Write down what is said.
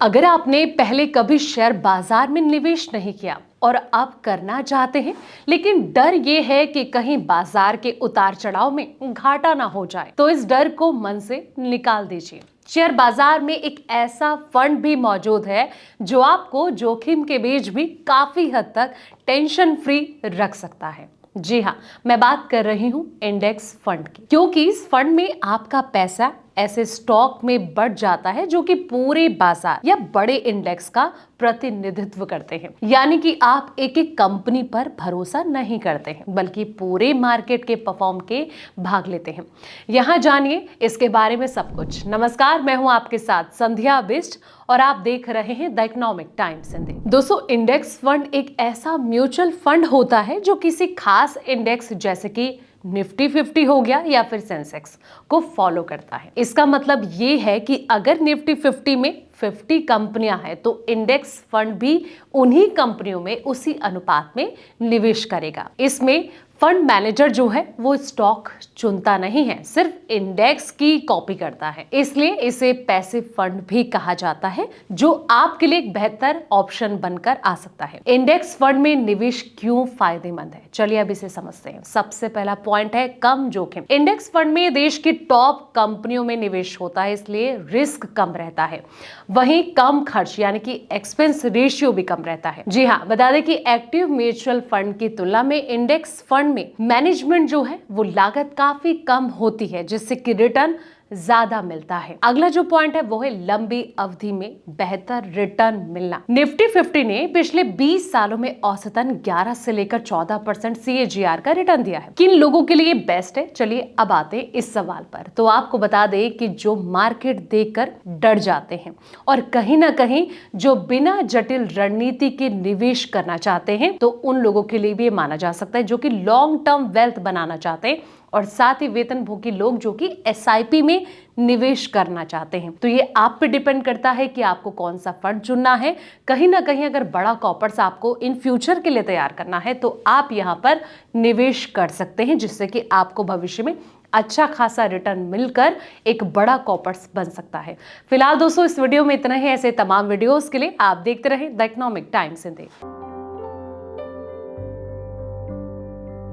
अगर आपने पहले कभी शेयर बाजार में निवेश नहीं किया और अब करना चाहते हैं, लेकिन डर ये है कि कहीं बाजार के उतार चढ़ाव में घाटा ना हो जाए, तो इस डर को मन से निकाल दीजिए। शेयर बाजार में एक ऐसा फंड भी मौजूद है जो आपको जोखिम के बीच भी काफी हद तक टेंशन फ्री रख सकता है। जी हाँ, मैं बात कर रही हूँ इंडेक्स फंड की, क्योंकि इस फंड में आपका पैसा ऐसे स्टॉक में बढ़ जाता है जो कि पूरे बाजार या बड़े इंडेक्स का प्रतिनिधित्व करते हैं। यानी कि आप एक एक कंपनी पर भरोसा नहीं करते हैं, बल्कि पूरे मार्केट के परफॉर्म के भाग लेते हैं। यहाँ जानिए इसके बारे में सब कुछ। नमस्कार, मैं हूँ आपके साथ संध्या बिष्ट और आप देख रहे हैं द इकोनॉमिक टाइम्स हिंदी। दोस्तों, इंडेक्स फंड एक ऐसा म्यूचुअल फंड होता है जो किसी खास इंडेक्स जैसे कि निफ्टी 50 हो गया या फिर सेंसेक्स को फॉलो करता है। इसका मतलब ये है कि अगर निफ्टी 50 में 50 कंपनियां हैं तो इंडेक्स फंड भी उन्हीं कंपनियों में उसी अनुपात में निवेश करेगा। इसमें फंड मैनेजर जो है वो स्टॉक चुनता नहीं है, सिर्फ इंडेक्स की कॉपी करता है। इसलिए इसे पैसिव फंड भी कहा जाता है, जो आपके लिए एक बेहतर ऑप्शन बनकर आ सकता है। इंडेक्स फंड में निवेश क्यों फायदेमंद है, चलिए अब इसे समझते हैं। सबसे पहला पॉइंट है कम जोखिम। इंडेक्स फंड में देश की टॉप कंपनियों में निवेश होता है, इसलिए रिस्क कम रहता है। वहीं कम खर्च यानी कि एक्सपेंस रेशियो भी कम रहता है। जी हाँ, बता दें कि एक्टिव म्यूचुअल फंड की तुलना में इंडेक्स फंड में मैनेजमेंट जो है वो लागत काफी कम होती है, जिससे कि रिटर्न ज्यादा मिलता है। अगला जो पॉइंट है वो है लंबी अवधि में बेहतर रिटर्न मिलना। निफ्टी 50 ने पिछले 20 सालों में औसतन 11 से लेकर 14% CAGR का रिटर्न दिया है। किन लोगों के लिए बेस्ट है, चलिए अब आते हैं इस सवाल पर। तो आपको बता दें कि जो मार्केट देखकर डर जाते हैं और कहीं ना कहीं जो बिना जटिल रणनीति के निवेश करना चाहते हैं, तो उन लोगों के लिए भी ये माना जा सकता है जो कि लॉन्ग टर्म वेल्थ बनाना चाहते हैं और साथ ही वेतनभोगी लोग जो कि SIP में निवेश करना चाहते हैं। तो ये आप पे डिपेंड करता है कि आपको कौन सा फंड चुनना है। कहीं ना कहीं अगर बड़ा कॉर्पोरेट्स आपको इन फ्यूचर के लिए तैयार करना है तो आप यहाँ पर निवेश कर सकते हैं, जिससे कि आपको भविष्य में अच्छा खासा रिटर्न मिलकर एक बड़ा कॉर्पोरेट्स बन सकता है। फिलहाल दोस्तों, इस वीडियो में इतना ही। ऐसे तमाम वीडियोस के लिए आप देखते रहें द इकोनॉमिक टाइम्स हिंदी।